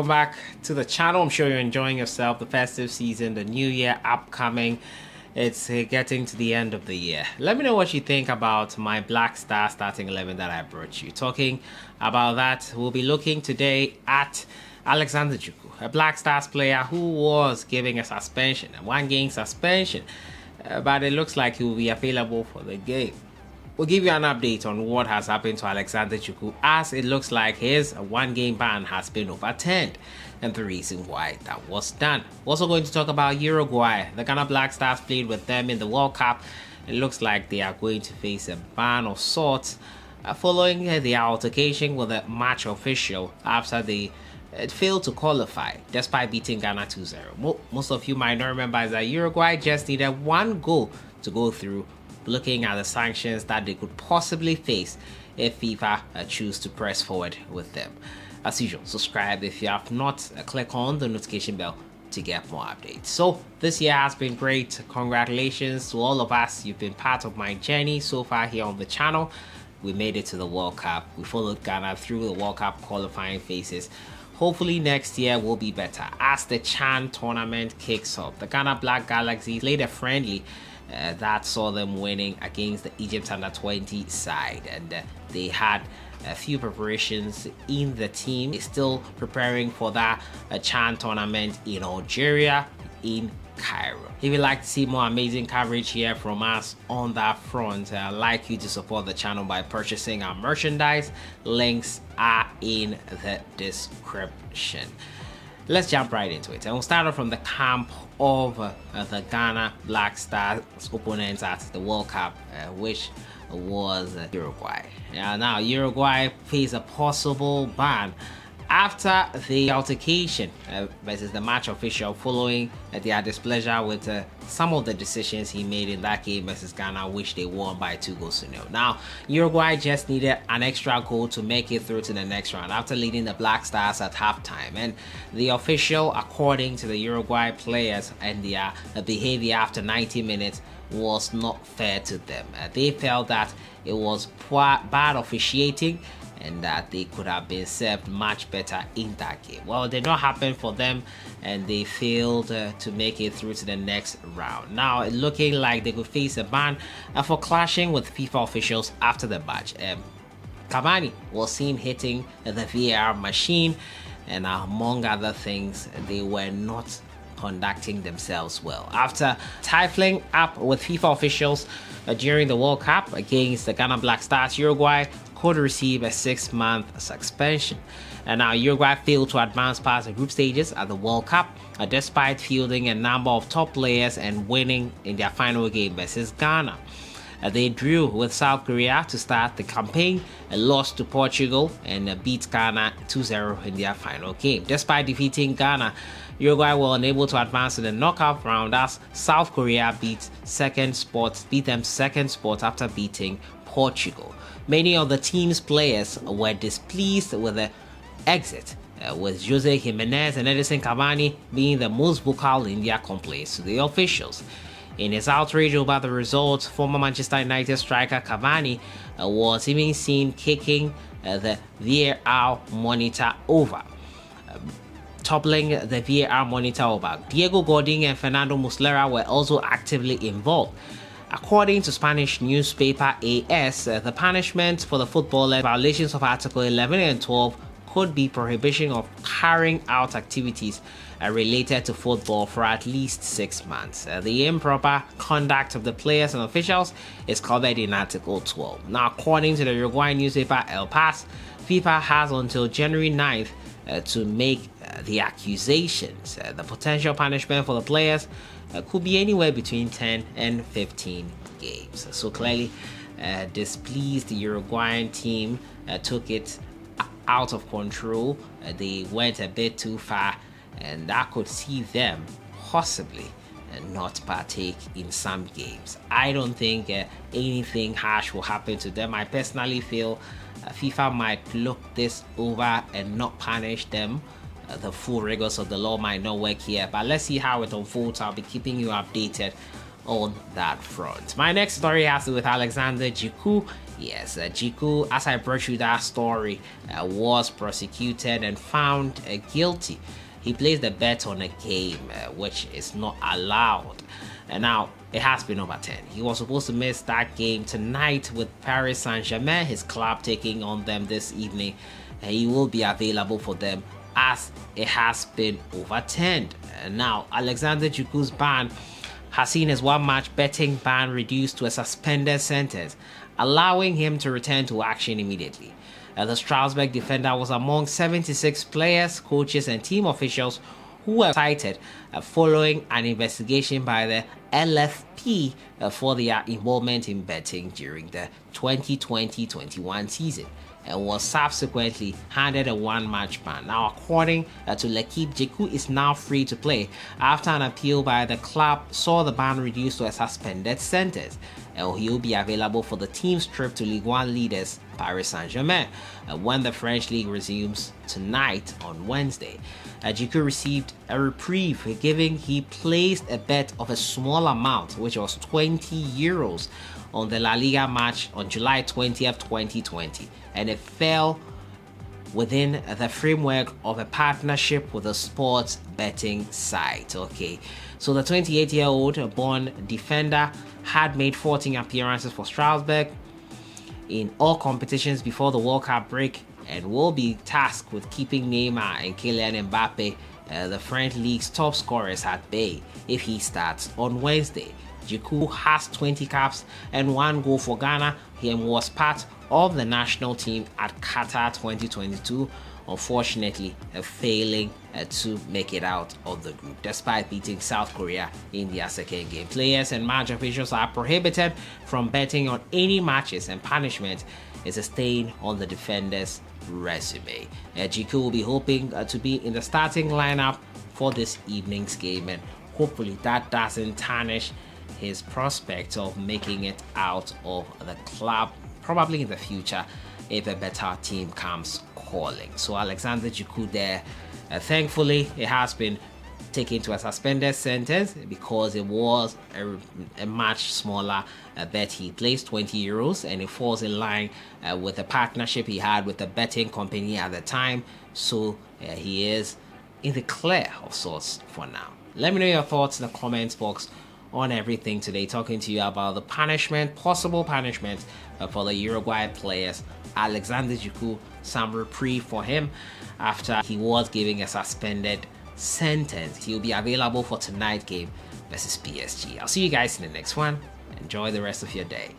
welcome back to the channel. I'm sure you're enjoying yourself. The festive season, the new year upcoming. It's getting to the end of the year. Let me know what you think about my Black Star starting 11 that I brought you. Talking about that, we'll be looking today at Alexander Djiku, a Black Stars player who was given a suspension, a one-game suspension, but it looks like he will be available for the game. We'll give you an update on what has happened to Alexander Djiku, as it looks like his one-game ban has been overturned and the reason why that was done. We're also going to talk about Uruguay. The Ghana Black Stars played with them in the World Cup. It looks like they are going to face a ban of sorts following the altercation with the match official after they failed to qualify despite beating Ghana 2-0. Most of you might not remember that Uruguay just needed one goal to go through, looking at the sanctions that they could possibly face if FIFA choose to press forward with them. As usual, subscribe if you have not, click on the notification bell to get more updates. So this year has been great. Congratulations to all of us. You've been part of my journey so far here on the channel. We made it to the World Cup. We followed Ghana through the World Cup qualifying phases. Hopefully next year will be better as the CHAN tournament kicks off. The Ghana Black Galaxy played a friendly that saw them winning against the Egypt under-20 side, and they had a few preparations in the team. They're still preparing for that CHAN tournament in Algeria, in Cairo. If you'd like to see more amazing coverage here from us on that front, I'd like you to support the channel by purchasing our merchandise. Links are in the description. Let's jump right into it, and we'll start off from the camp of the Ghana Black Stars opponents at the World Cup, which was Uruguay. Now Uruguay faced a possible ban after the altercation versus the match official following their displeasure with some of the decisions he made in that game versus Ghana, which they won by 2-0. Now, Uruguay just needed an extra goal to make it through to the next round after leading the Black Stars at halftime. And the official, according to the Uruguay players and their behavior after 90 minutes, was not fair to them. They felt that it was bad officiating and that they could have been served much better in that game. Well, it did not happen for them, and they failed to make it through to the next round. Now, it's looking like they could face a ban for clashing with FIFA officials after the match. Cavani was seen hitting the VAR machine, and among other things, they were not conducting themselves well. After trifling up with FIFA officials during the World Cup against the Ghana Black Stars, Uruguay could receive a 6-month suspension. And now Uruguay failed to advance past the group stages at the World Cup despite fielding a number of top players and winning in their final game versus Ghana. They drew with South Korea to start the campaign, lost to Portugal, and beat Ghana 2-0 in their final game. Despite defeating Ghana, Uruguay were unable to advance to the knockout round as South Korea beat them second spot after beating Portugal. Many of the team's players were displeased with the exit, with Jose Jimenez and Edison Cavani being the most vocal in their complaints to the officials. In his outrage over the result, former Manchester United striker Cavani was even seen kicking the VAR monitor over. Toppling the VAR monitor over. Diego Godin and Fernando Muslera were also actively involved. According to Spanish newspaper AS, the punishment for the footballer violations of Article 11 and 12 could be prohibition of carrying out activities related to football for at least 6 months. The improper conduct of the players and officials is covered in Article 12. Now, according to the Uruguayan newspaper El Pas, FIFA has until January 9th to make the accusations. The potential punishment for the players could be anywhere between 10 and 15 games. So clearly displeased, the Uruguayan team took it out of control. They went a bit too far, and that could see them possibly not partake in some games. I don't think anything harsh will happen to them. I personally feel FIFA might look this over and not punish them. The full rigors of the law might not work here, but let's see how it unfolds. I'll be keeping you updated on that front. My next story has to do with Alexander Djiku. Yes, Djiku, as I brought you that story, was prosecuted and found guilty. He placed a bet on a game which is not allowed, and now it has been overturned. He was supposed to miss that game tonight with Paris Saint-Germain, his club taking on them this evening. He will be available for them as it has been overturned. Now, Alexander Djiku'S ban has seen his one-match betting ban reduced to a suspended sentence, allowing him to return to action immediately. The Strasbourg defender was among 76 players, coaches, and team officials who were cited following an investigation by the LFP for their involvement in betting during the 2020-21 season, and was subsequently handed a one-match ban. Now, according to L'Equipe, Djiku is now free to play after an appeal by the club saw the ban reduced to a suspended sentence, and he will be available for the team's trip to Ligue 1 leaders Paris Saint-Germain when the French league resumes tonight on Wednesday. Djiku received a reprieve, giving he placed a bet of a small amount, which was €20, on the La Liga match on July 20th, 2020, and it fell within the framework of a partnership with a sports betting site. Okay, so the 28-year-old born defender had made 14 appearances for Strasbourg in all competitions before the World Cup break, and will be tasked with keeping Neymar and Kylian Mbappe, the French league's top scorers, at bay if he starts on Wednesday. Djiku has 20 caps and 1 goal for Ghana. He was part of the national team at Qatar 2022, unfortunately failing to make it out of the group despite beating South Korea in their second game. Players and match officials are prohibited from betting on any matches, and punishment is a stain on the defender's resume. Djiku will be hoping to be in the starting lineup for this evening's game, and hopefully that doesn't tarnish his prospects of making it out of the club, probably in the future if a better team comes calling. So Alexander Djiku there, thankfully it has been taken to a suspended sentence because it was a much smaller bet. He placed €20, and it falls in line with the partnership he had with the betting company at the time, so he is in the clear of sorts for now. Let me know your thoughts in the comments box on everything today, talking to you about the punishment, possible punishment for the Uruguay players. Alexander Djiku, some reprieve for him after he was giving a suspended sentence. He'll be available for tonight's game versus PSG. I'll see you guys in the next one. Enjoy the rest of your day.